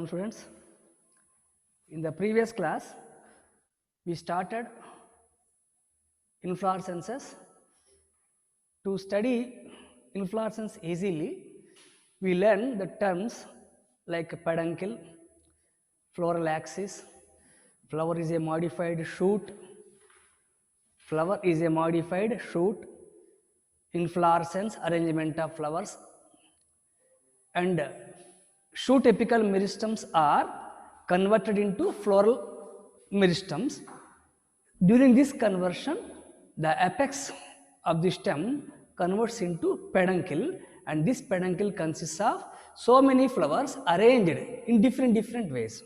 afternoon, students. In the previous class, we started inflorescences. To study inflorescence easily, we learn the terms like peduncle, floral axis, flower is a modified shoot, flower is a modified shoot, inflorescence, arrangement of flowers, and shoot apical meristems are converted into floral meristems. During this conversion, the apex of the stem converts into peduncle, and this peduncle consists of so many flowers arranged in different ways.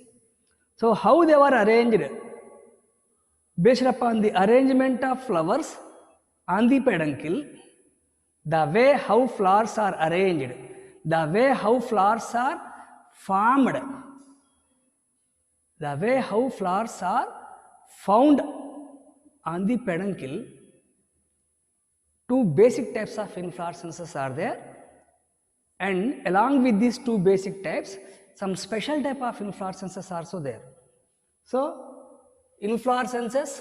So how they were arranged? Based upon the arrangement of flowers on the peduncle, the way how flowers are arranged, the way how flowers are formed, the way how flowers are found on the peduncle, two basic types of inflorescences are there, and along with these two basic types, some special type of inflorescences are also there. So, inflorescences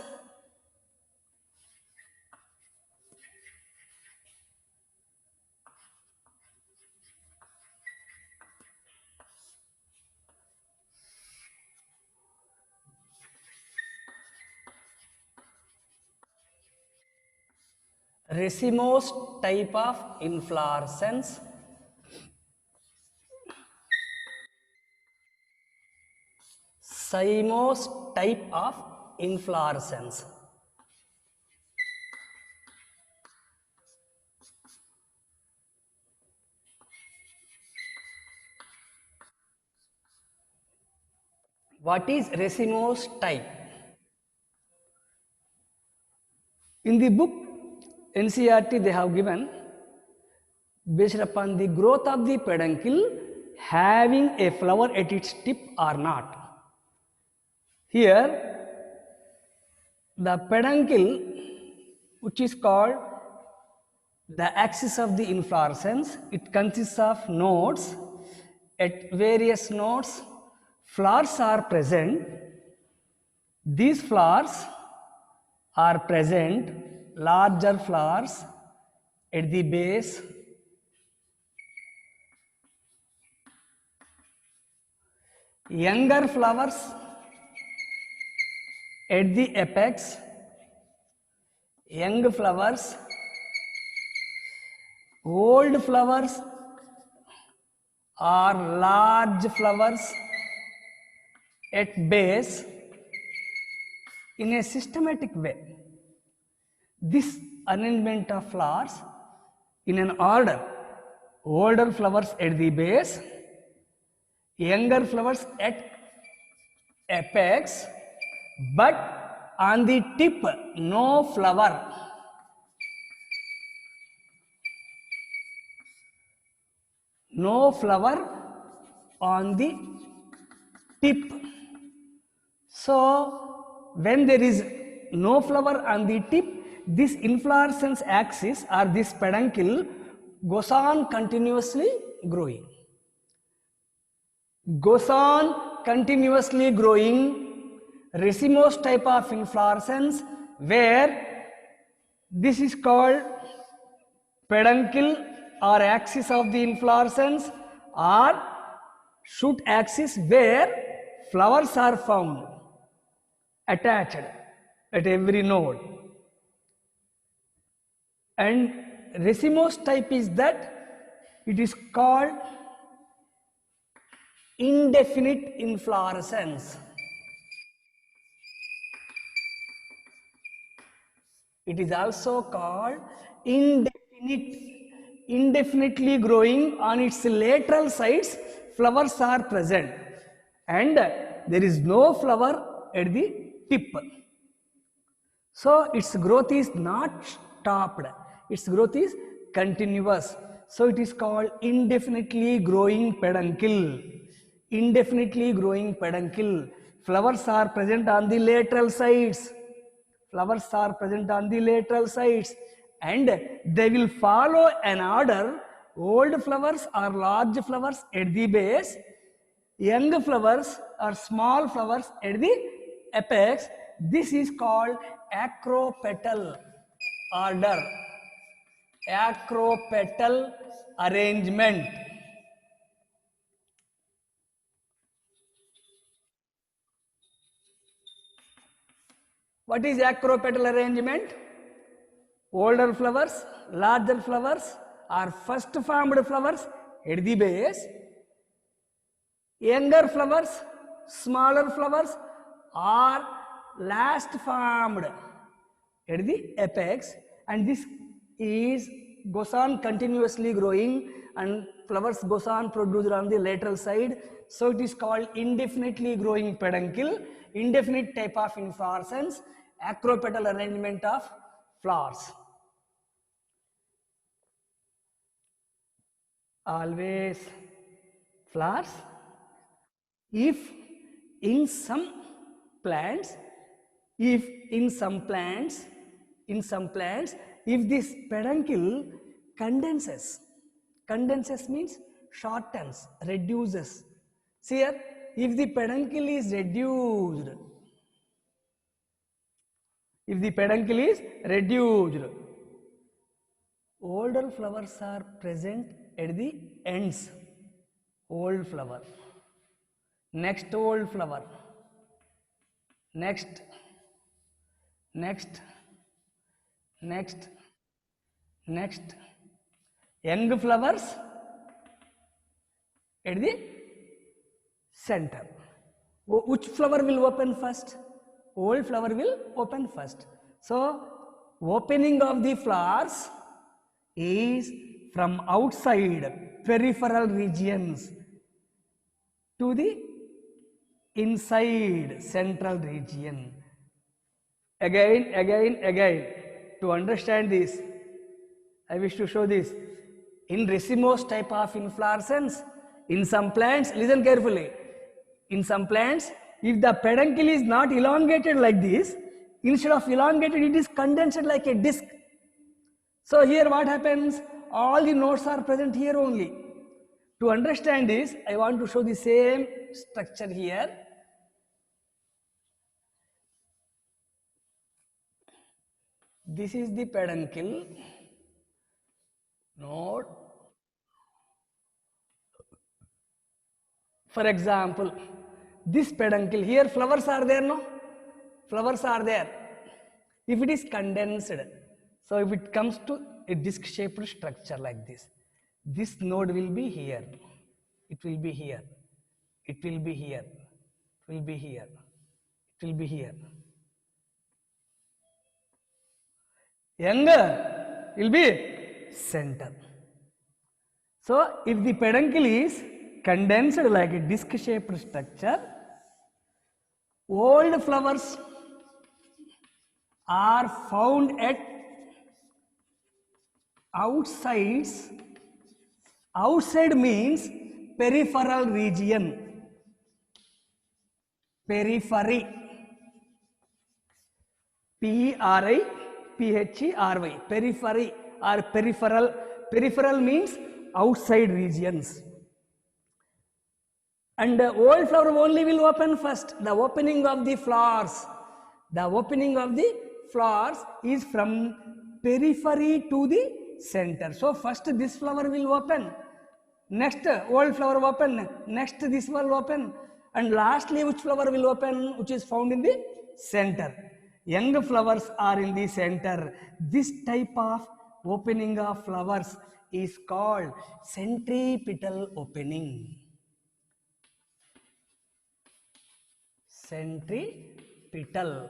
racemose type of inflorescence, cymose type of inflorescence. What is racemose type? In the book NCERT they have given, based upon the growth of the peduncle, having a flower at its tip or not. Here the peduncle, which is called the axis of the inflorescence, it consists of nodes. At various nodes, flowers are present. These flowers are present, larger flowers at the base, younger flowers at the apex, young flowers, old flowers or large flowers at base, in a systematic way. This arrangement of flowers in an order, older flowers at the base, younger flowers at apex, but on the tip no flower. No flower on the tip. So when there is no flower on the tip, this inflorescence axis or this peduncle goes on continuously growing. Goes on continuously growing, racemose type of inflorescence, where this is called peduncle or axis of the inflorescence or shoot axis, where flowers are found attached at every node. And racemose type is that it is called indefinite inflorescence. It is also called indefinitely growing. On its lateral sides flowers are present and there is no flower at the tip. So its growth is not stopped, its growth is continuous. So it is called indefinitely growing peduncle. Indefinitely growing peduncle. Flowers are present on the lateral sides. Flowers are present on the lateral sides and they will follow an order. Old flowers or large flowers at the base, Young flowers or small flowers at the apex. This is called acropetal order, acropetal arrangement. What is acropetal arrangement? Older flowers, larger flowers are first formed flowers at the base. Younger flowers, smaller flowers are last formed at the apex, and this is goes on continuously growing, and flowers goes on produced on the lateral side. So it is called indefinitely growing peduncle, indefinite type of inflorescence, acropetal arrangement of flowers. Always flowers. If in some plants, if this peduncle condenses means shortens, reduces. See here, if the peduncle is reduced, older flowers are present at the ends. Old flower, next old flower, next, young flowers at the center. Which flower will open first? Old flower will open first. So opening of the flowers is from outside peripheral regions to the inside central region. Again, to understand this, I wish to show this. In racemose type of inflorescence, in some plants, listen carefully, in some plants, if the peduncle is not elongated like this, instead of elongated, it is condensed like a disc. So here what happens? All the nodes are present here only. To understand this, I want to show the same structure here. This is the peduncle node. For example, this peduncle here, flowers are there, no? Flowers are there. If it is condensed, so if it comes to a disc-shaped structure like this node will be here. It will be here. It will be here. It will be here. It will be here. Younger will be center. So if the peduncle is condensed like a disc-shaped structure, old flowers are found at outsides. Outside means peripheral region. Periphery. P-E-R-I-P-H-E-R-Y. Periphery or peripheral. Peripheral means outside regions. And the old flower only will open first. The opening of the flowers. The opening of the flowers is from periphery to the center. So first this flower will open. Next old flower open. Next this will open. And lastly which flower will open? Which is found in the center. Young flowers are in the center. This type of opening of flowers is called centripetal opening. Centripetal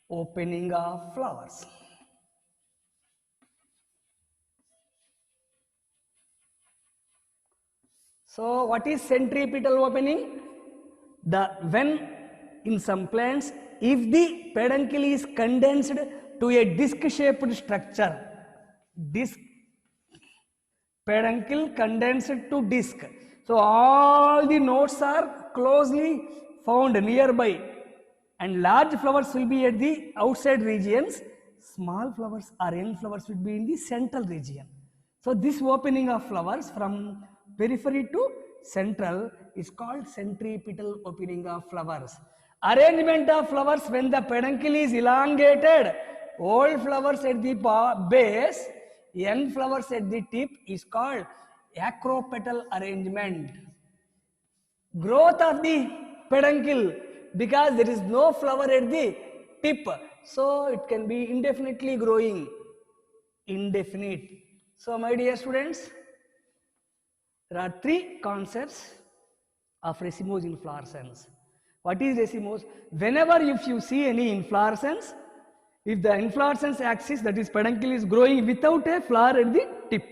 opening of flowers. So what is centripetal opening? When in some plants, if the peduncle is condensed to a disc-shaped structure, peduncle condensed to disc. So all the nodes are closely found nearby, and large flowers will be at the outside regions, small flowers or young flowers will be in the central region. So this opening of flowers from periphery to central is called centripetal opening of flowers. Arrangement of flowers when the peduncle is elongated, old flowers at the base, young flowers at the tip is called acropetal arrangement. Growth of the peduncle, because there is no flower at the tip, so it can be indefinitely growing. Indefinite. So my dear students, there are three concepts of racemose inflorescence. What is racemose? Whenever if you see any inflorescence, if the inflorescence axis, that is peduncle, is growing without a flower at the tip,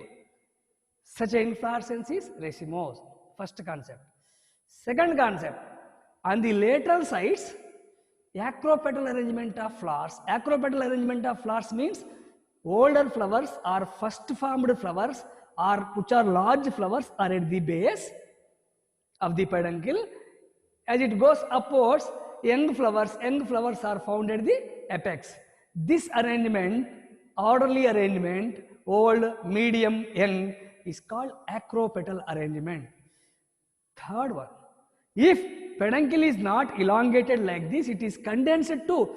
such an inflorescence is racemose. First concept. Second concept, on the lateral sides, acropetal arrangement of flowers. Acropetal arrangement of flowers means older flowers or first formed flowers, or which are large flowers, are at the base of the peduncle. As it goes upwards, young flowers are found at the apex. This arrangement, orderly arrangement, old, medium, young, is called acropetal arrangement. Third one, if peduncle is not elongated like this, it is condensed to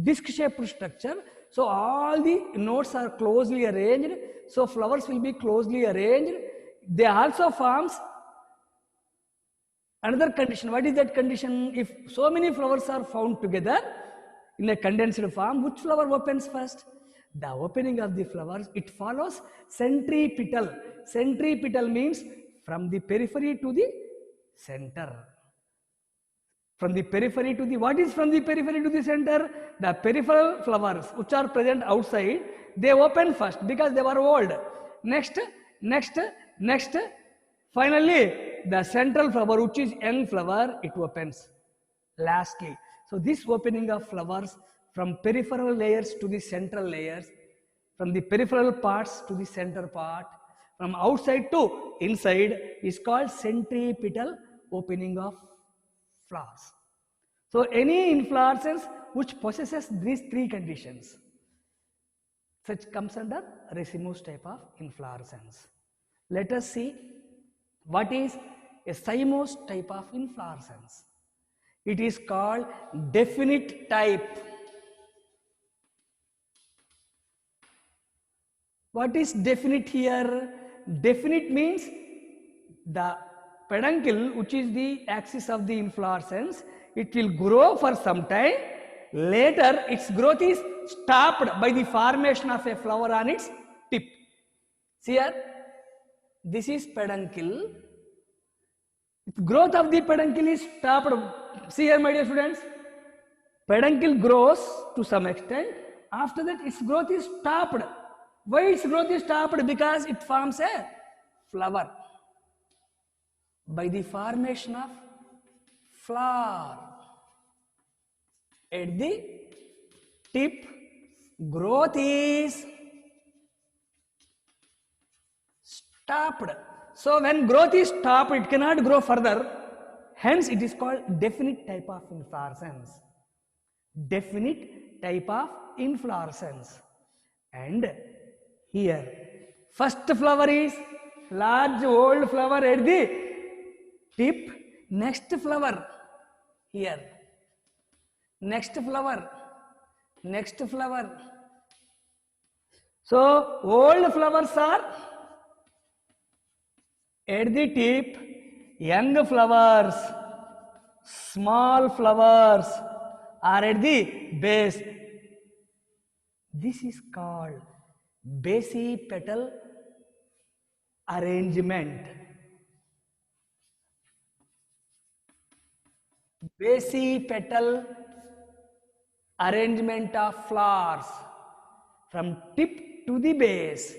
disc-shaped structure. So all the nodes are closely arranged. So flowers will be closely arranged. They also forms another condition. What is that condition? If so many flowers are found together in a condensed form, which flower opens first? The opening of the flowers, it follows centripetal. Centripetal means from the periphery to the center. From the periphery to the, what is from the periphery to the center? The peripheral flowers which are present outside, they open first because they were old. Next, finally the central flower, which is young flower, it opens lastly. So this opening of flowers from peripheral layers to the central layers, from the peripheral parts to the center part, from outside to inside, is called centripetal opening of flowers. So any inflorescence which possesses these three conditions, such comes under racemose type of inflorescence. Let us see what is a cymose type of inflorescence. It is called definite type. What is definite here? Definite means the peduncle, which is the axis of the inflorescence, it will grow for some time. Later, its growth is stopped by the formation of a flower on its tip. See here, this is peduncle. Growth of the peduncle is stopped. See here, my dear students, peduncle grows to some extent. After that, its growth is stopped. Why its growth is stopped? Because it forms a flower by the formation of flower at the tip. Growth is stopped. So when growth is stopped, it cannot grow further. Hence it is called definite type of inflorescence. Definite type of inflorescence. And here, first flower is large old flower at the tip. Next flower here. Next flower. Next flower. So old flowers are at the tip. Young flowers, small flowers are at the base. This is called basipetal arrangement. Basipetal arrangement of flowers from tip to the base,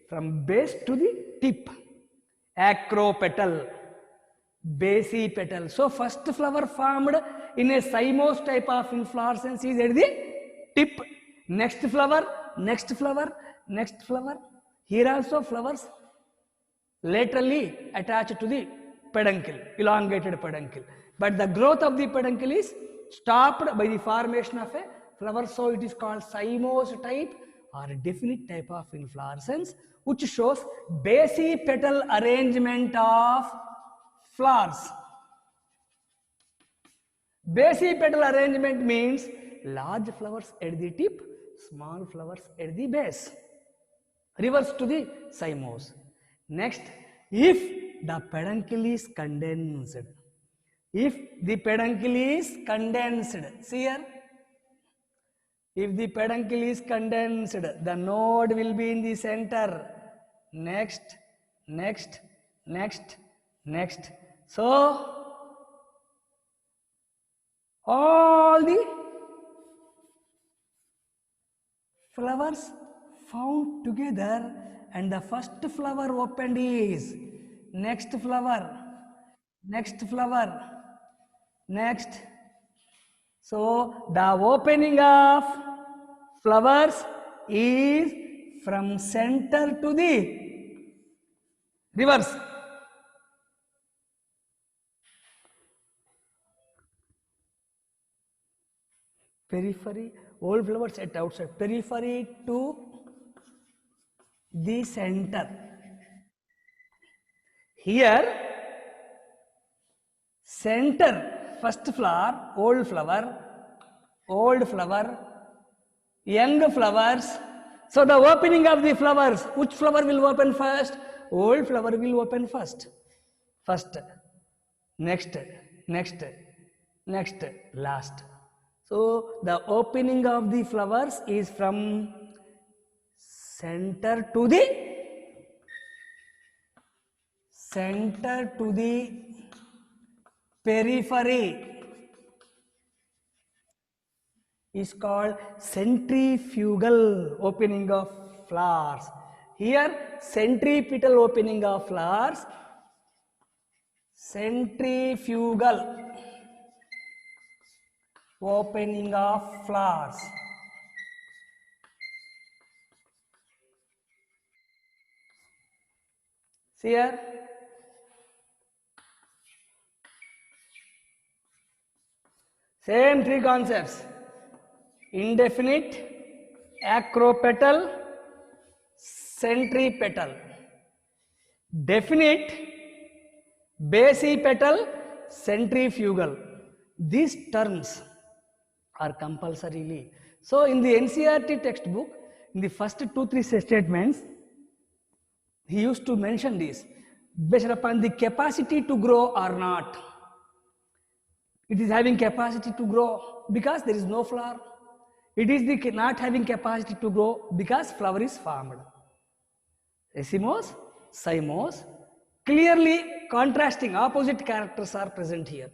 from base to the tip. Acropetal, basipetal. So first flower formed in a cymose type of inflorescence is at the tip. Next flower, next flower, next flower. Here also flowers laterally attached to the peduncle, elongated peduncle. But the growth of the peduncle is stopped by the formation of a flower. So it is called cymose type or a definite type of inflorescence, which shows basipetal arrangement of flowers. Basipetal arrangement means large flowers at the tip, small flowers at the base. Reverse to the cymose. Next, if the peduncle is condensed, if the peduncle is condensed, see here, if the peduncle is condensed, the node will be in the center. Next, next, next, next. So, all the flowers found together and the first flower opened is next flower, next flower, next. So, the opening of flowers is from center to the reverse. Periphery, all flowers at outside, periphery to the center. Here, center, first flower, old flower, young flowers. So the opening of the flowers, which flower will open first? Old flower will open first. First, next, next, next, last. So the opening of the flowers is from center to the periphery is called centrifugal opening of flowers. Here centripetal opening of flowers, centrifugal opening of flowers. See here, same three concepts: indefinite, acropetal, centripetal. Definite, basipetal, centrifugal. These terms are compulsorily. So in the NCERT textbook, in the first 2-3 statements, he used to mention this based upon the capacity to grow or not. It is having capacity to grow because there is no flower. It is the not having capacity to grow because flower is formed. Racemose, cymose, clearly contrasting opposite characters are present here.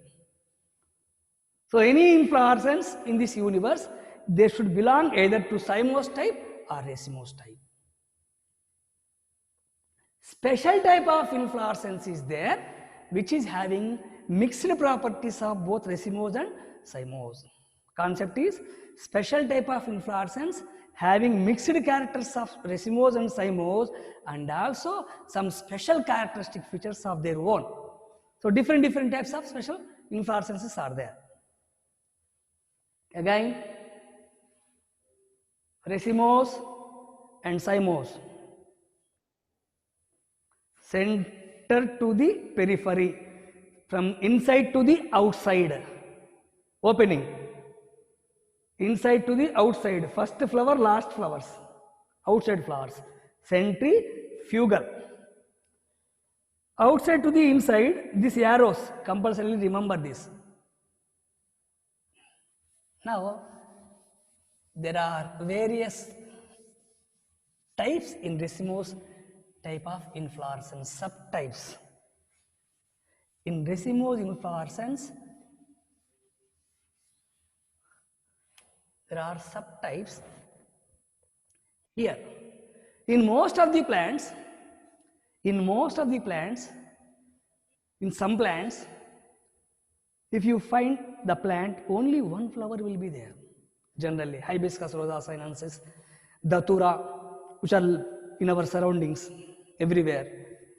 So any inflorescence in this universe, they should belong either to cymose type or racemose type. Special type of inflorescence is there which is having mixed properties of both racemose and cymose. Concept is special type of inflorescence having mixed characters of racemose and cymose and also some special characteristic features of their own. So different types of special inflorescences are there. Again, racemose and cymose, center to the periphery, from inside to the outside, opening, inside to the outside, first flower, last flowers, outside flowers, centrifugal. Outside to the inside, these arrows, compulsorily remember this. Now, there are various types in racemose type of inflorescence, subtypes. In racemose inflorescence, there are subtypes here. In most of the plants, in some plants, if you find the plant, only one flower will be there. Generally, Hibiscus rosa sinensis, Datura, which are in our surroundings everywhere.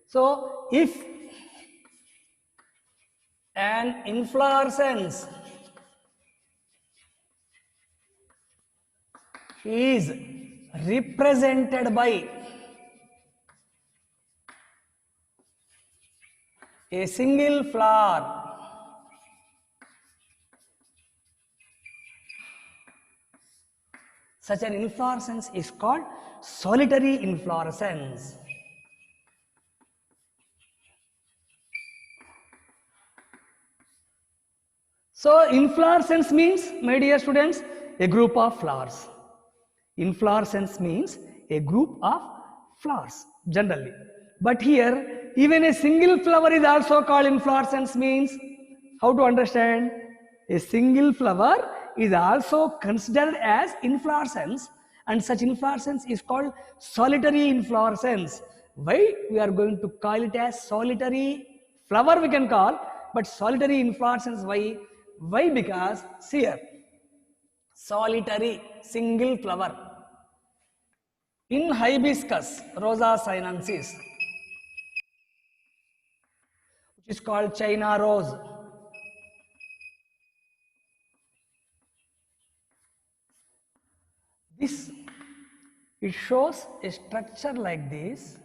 So, if an inflorescence is represented by A single flower. Such an inflorescence is called solitary inflorescence. So inflorescence means, my dear students, a group of flowers. Inflorescence means a group of flowers generally. But here, even a single flower is also called inflorescence. Means, how to understand? A single flower is also considered as inflorescence, and such inflorescence is called solitary inflorescence. Why we are going to call it as solitary flower we can call, but solitary inflorescence why? Why? Because see here, solitary single flower. In hibiscus, Rosa sinensis, which is called China rose. This, it shows a structure like this.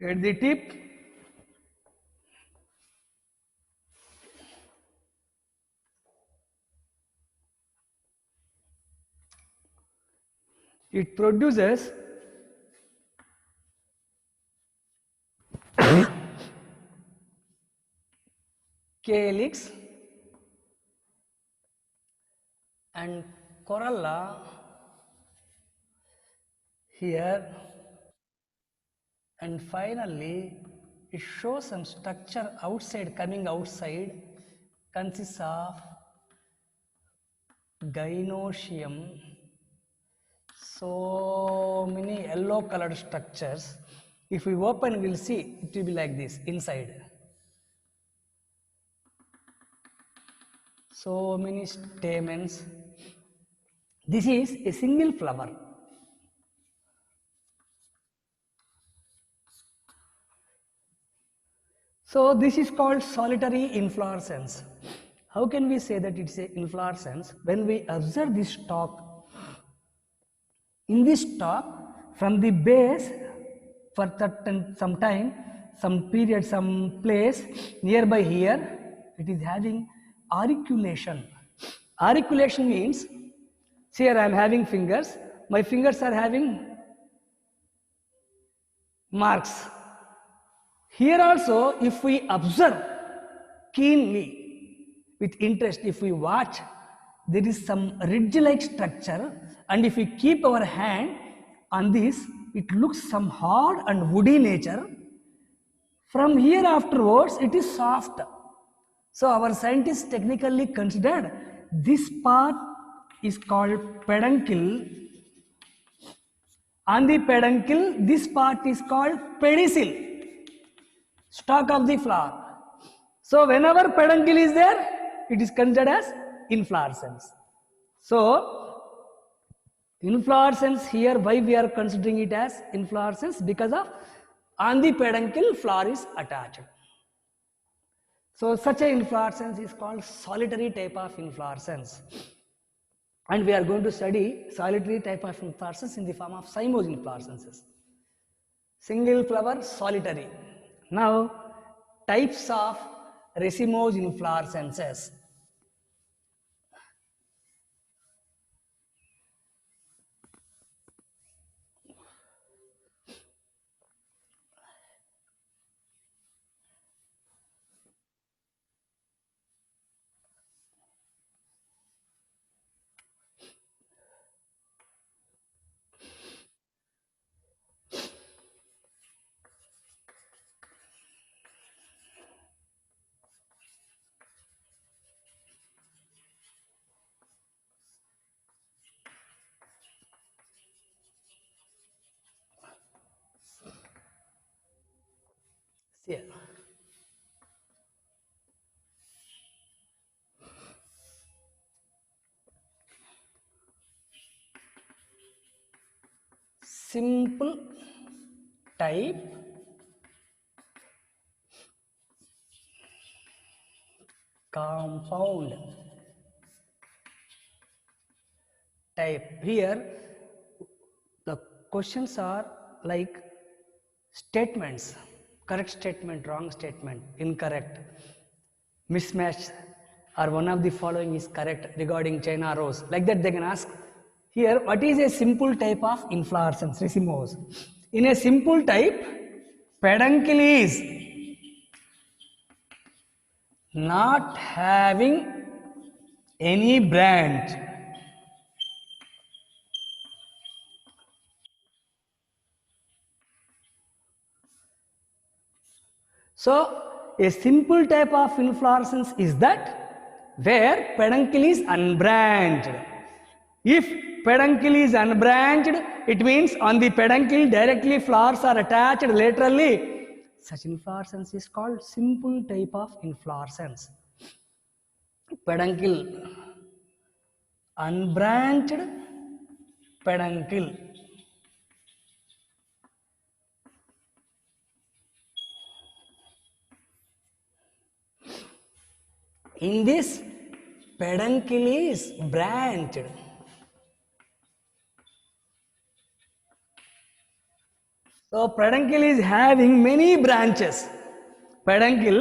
At the tip, it produces calyx and corolla here, and finally it shows some structure outside, coming outside, consists of gynoecium. So many yellow colored structures. If we open, we'll see it will be like this inside. So many stamens. This is a single flower. So this is called solitary inflorescence. How can we say that it's an inflorescence? When we observe this stalk, in this stalk, from the base, for certain some time, some period, some place nearby here, it is having auriculation. Auriculation means, see here I am having fingers, my fingers are having marks. Here also, if we observe keenly, with interest, if we watch, there is some ridge-like structure, and if we keep our hand on this, it looks some hard and woody nature. From here afterwards, it is soft. So our scientists technically considered this part is called peduncle. On the peduncle, this part is called pedicel, stalk of the flower. So whenever peduncle is there, it is considered as inflorescence. So inflorescence here, why we are considering it as inflorescence? Because of on the peduncle flower is attached. So such a inflorescence is called solitary type of inflorescence. And we are going to study solitary type of inflorescence in the form of cymose inflorescences. Single flower, solitary. Now, types of racemose inflorescences. See here. Simple type, compound type. Here the questions are like statements: correct statement, wrong statement, incorrect, mismatch, or one of the following is correct regarding China rose. Like that they can ask. Here, what is a simple type of inflorescence, racemose? In a simple type, peduncle is not having any branch. So, a simple type of inflorescence is that where peduncle is unbranched. If peduncle is unbranched, it means on the peduncle directly flowers are attached laterally. Such inflorescence is called simple type of inflorescence. Peduncle, unbranched peduncle. In this, peduncle is branched. So peduncle is having many branches. Peduncle,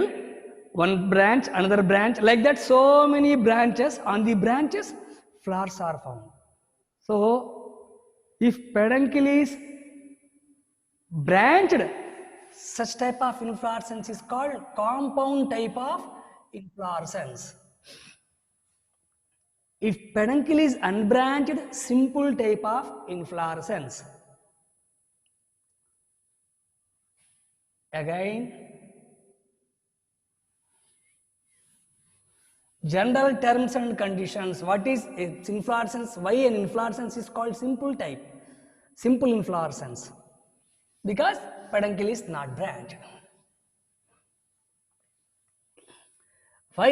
one branch, another branch, like that so many branches. On the branches, flowers are found. So if peduncle is branched, such type of inflorescence is called compound type of inflorescence. If peduncle is unbranched, simple type of inflorescence. Again, general terms and conditions. What is its inflorescence? Why an inflorescence is called simple type? Simple inflorescence. Because peduncle is not branched. Why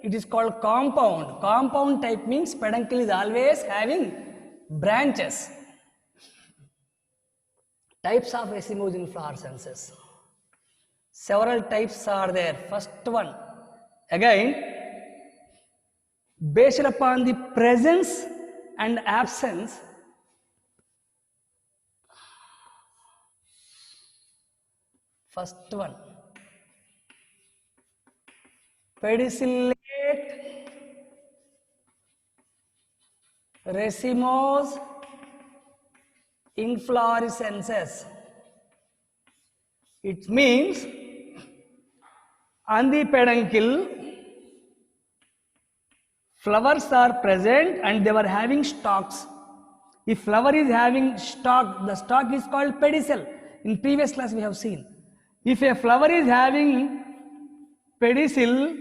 it is called compound? Compound type means peduncle is always having branches. Types of racemose inflorescences. Several types are there. First one, again, based upon the presence and absence first one, pedicellate racemose inflorescences. It means on the peduncle flowers are present and they were having stalks. If flower is having stalk, the stalk is called pedicel. In previous class we have seen. If a flower is having pedicel,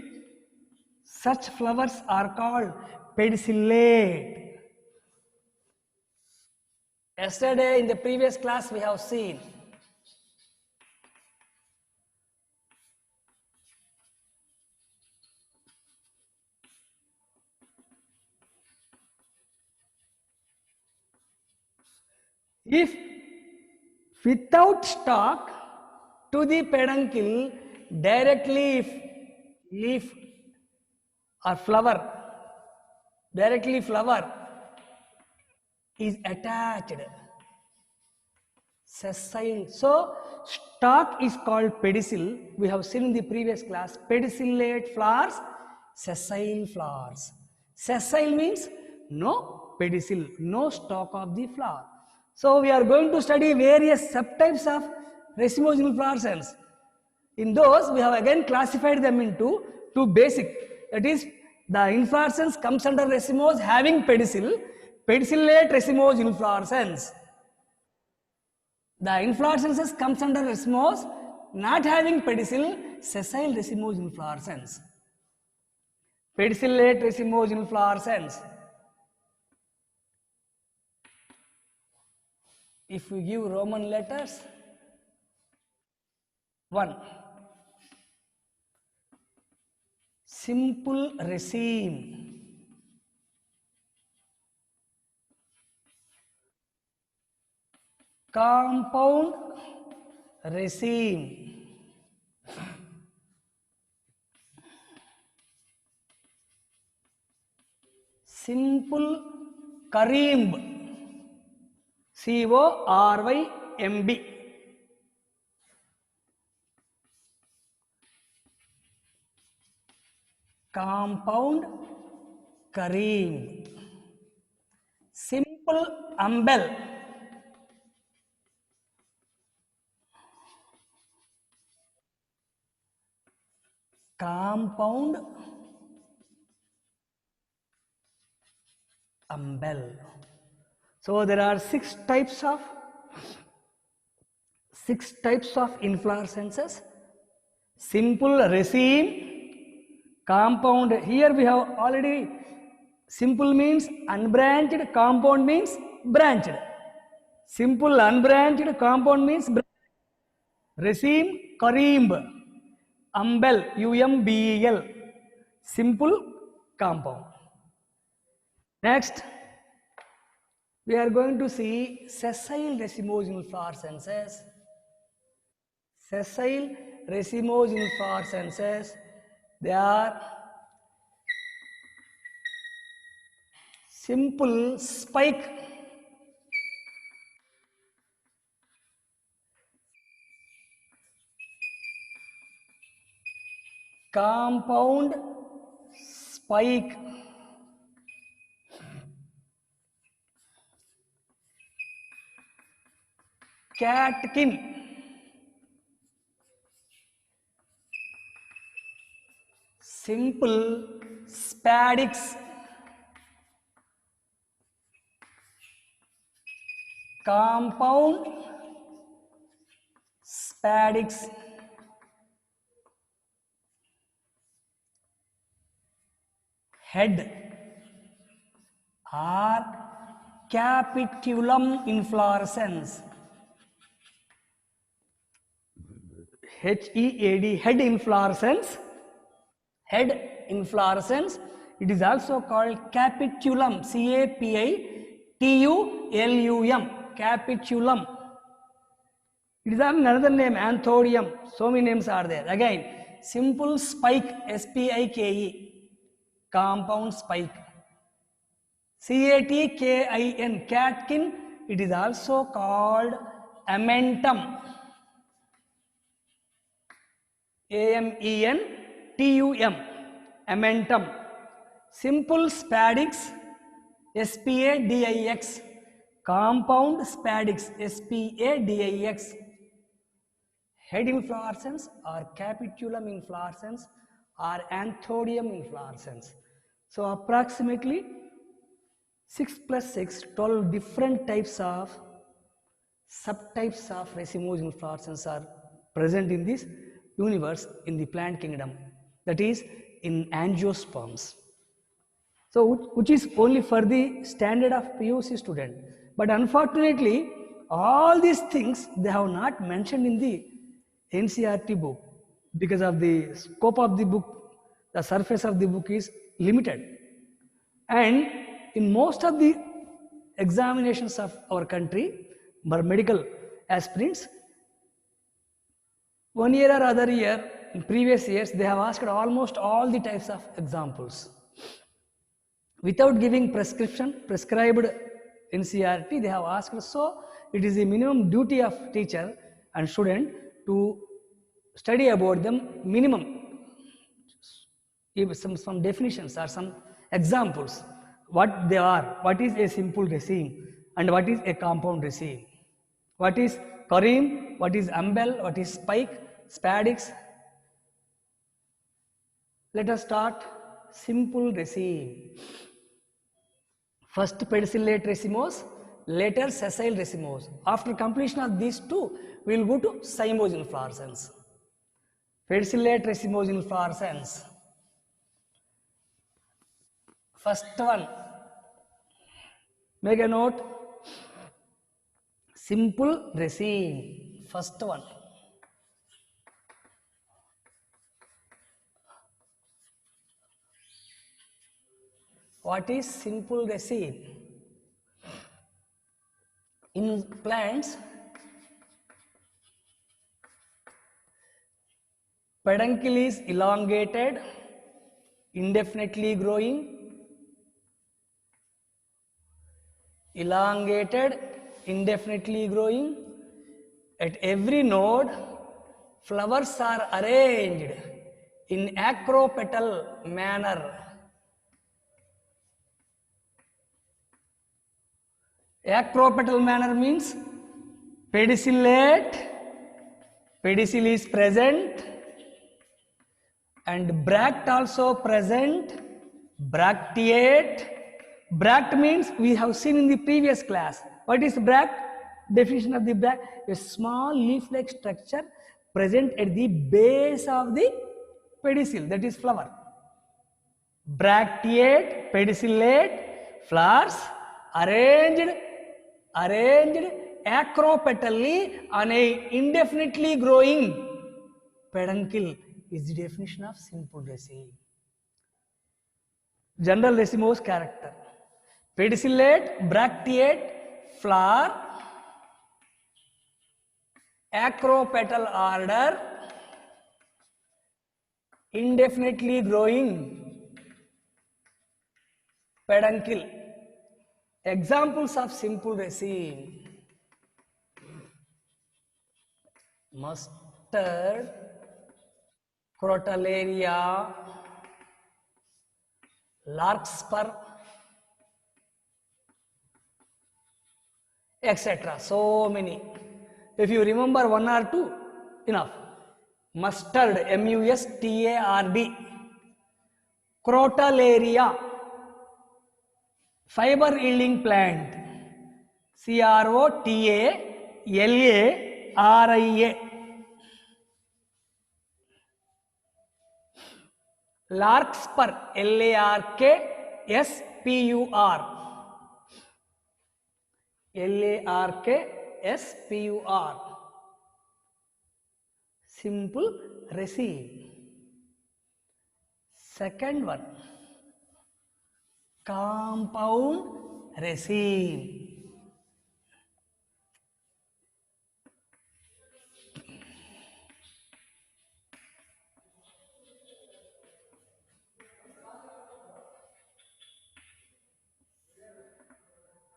such flowers are called pedicellate. Yesterday in the previous class we have seen. If without stalk to the peduncle directly, if leaf or flower, directly flower is attached, sessile. So stalk is called pedicel. We have seen in the previous class pedicellate flowers, sessile flowers. Sessile means no pedicel, no stalk of the flower. So we are going to study various subtypes of racemose inflorescence. In those, we have again classified them into two basic. That is, the inflorescence comes under racemose having pedicel, pedicellate racemose inflorescence. The inflorescences comes under racemose not having pedicel, sessile racemose inflorescence. Pedicellate racemose inflorescence. If we give Roman letters, 1. Simple raceme. Compound raceme. Simple carimb. CORYMB. Compound Kareem. Simple umbel. Compound umbel. So there are six types of inflorescences. Simple raceme, compound. Here we have already, simple means unbranched, compound means branched. Simple unbranched, compound means raceme, corimb, umbel, UMBEL, simple compound. Next, we are going to see sessile racemose inflorescences. Sessile racemose inflorescences, they are simple spike, compound spike, catkin, simple spadix, compound spadix, head or capitulum inflorescence, HEAD, head inflorescence. Head inflorescence, it is also called capitulum, CAPITULUM, capitulum. It is another name, anthodium, so many names are there. Again, simple spike, SPIKE, compound spike. CATKIN, catkin, it is also called amentum, AMENTUM, amentum. Simple spadix, SPADIX, compound spadix, SPADIX. Head inflorescence or capitulum inflorescence or anthodium inflorescence. So approximately 6 plus 6, 12 different types of subtypes of racemose inflorescence are present in this universe, in the plant kingdom, that is in angiosperms. So which is only for the standard of PUC student. But unfortunately, all these things they have not mentioned in the NCERT book because of the scope of the book, the surface of the book is limited. And in most of the examinations of our country, medical aspirants, one year or other year, in previous years, they have asked almost all the types of examples. Without giving prescribed NCERT, they have asked, so it is the minimum duty of teacher and student to study about them minimum, some definitions or some examples, what they are, what is a simple raceme and what is a compound raceme, what is corimb, what is umbel, what is spike, spadix. Let us start simple raceme. First pedicellate racemose, later sessile racemose. After completion of these two, we will go to cymose inflorescence. Pedicellate racemose inflorescence. First one, make a note, simple raceme, first one. What is simple raceme? In plants, peduncle is elongated, indefinitely growing, elongated, indefinitely growing. At every node, flowers are arranged in acropetal manner. Acropetal manner means pedicellate, pedicel is present, and bract also present, bracteate. Bract means we have seen in the previous class. What is bract? Definition of the bract: a small leaf-like structure present at the base of the pedicel, that is flower. Bracteate, pedicellate, flowers arranged acropetally on a indefinitely growing peduncle is the definition of simple raceme. General racemose character: pedicellate, bracteate, flower, acropetal order, indefinitely growing peduncle. Examples of simple raceme: mustard, crotalaria, larkspur, etc. So many. If you remember one or two, enough. Mustard, M-U-S-T-A-R-D. Crotalaria, fiber yielding plant, C-R-O-T-A-L-A-R-I-A. Larkspur, L-A-R-K-S-P-U-R. L-A-R-K-S-P-U-R. Simple raceme. Second one, compound raceme.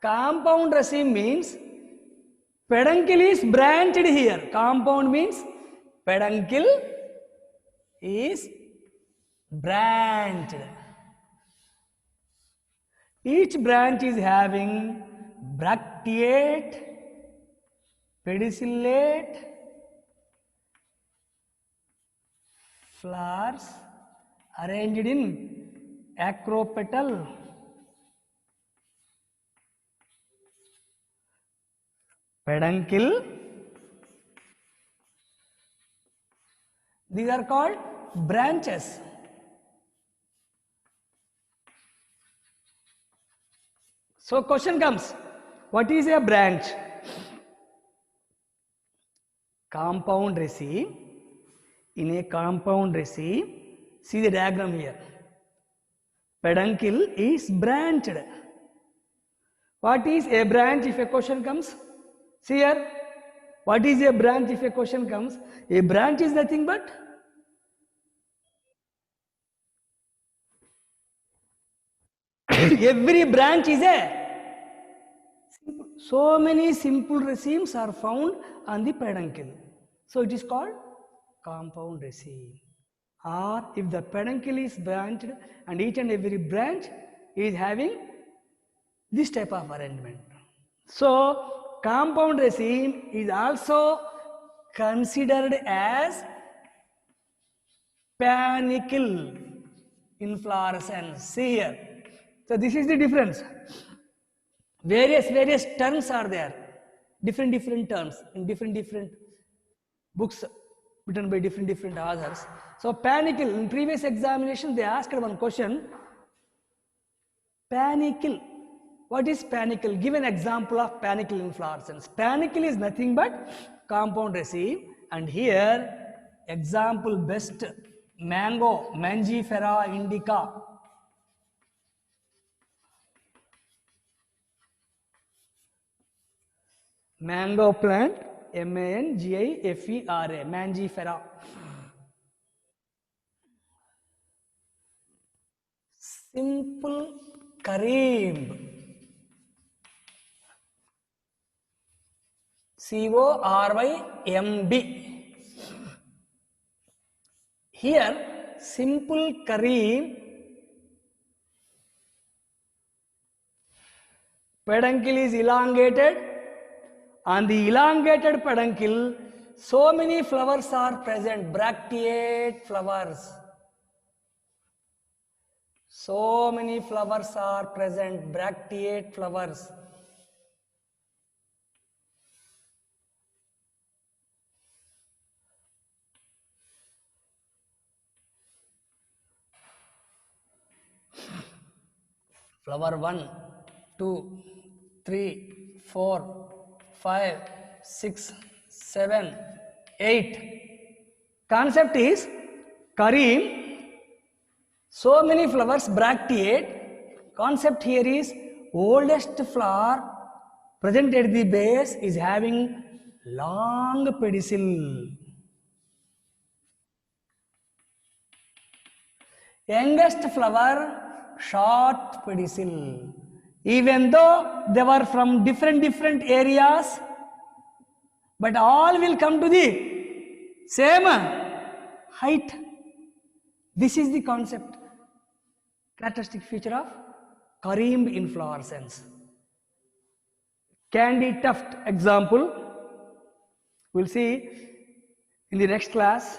Compound raceme means peduncle is branched here. Compound means peduncle is branched. Each branch is having bracteate, pedicellate, flowers arranged in acropetal, peduncle. These are called branches. So question comes, what is a branch? Compound raceme. In a compound raceme, see the diagram here. Peduncle is branched. What is a branch if a question comes? See here. What is a branch if a question comes? A branch is nothing but every branch is a simple. So many simple racemes are found on the peduncle. So it is called compound raceme. Or if the peduncle is branched and each and every branch is having this type of arrangement. So compound raceme is also considered as panicle inflorescence. See here. So this is the difference. Various terms are there. Different terms in different books written by different authors. So panicle, in previous examination they asked one question. Panicle. What is panicle? Give an example of panicle inflorescence. Panicle is nothing but compound raceme, and here example best mango, Mangifera indica. Mango plant, M-A-N-G-I-F-E-R-A, Mangifera. Simple carimb. CORYMB. Here simple kareem, peduncle is elongated. On the elongated peduncle, so many flowers are present, bracteate flowers. So many flowers are present, bracteate flowers. Flower 1, 2, 3, 4, 5, 6, 7, 8. Concept is kareem, so many flowers, bracteate. Concept here is oldest flower present at the base is having long pedicel. Youngest flower, short pedicel. Even though they were from different areas, but all will come to the same height. This is the concept, characteristic feature of kareem inflorescence. Candy tuft example, we'll see in the next class.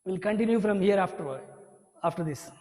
We'll continue from here after this.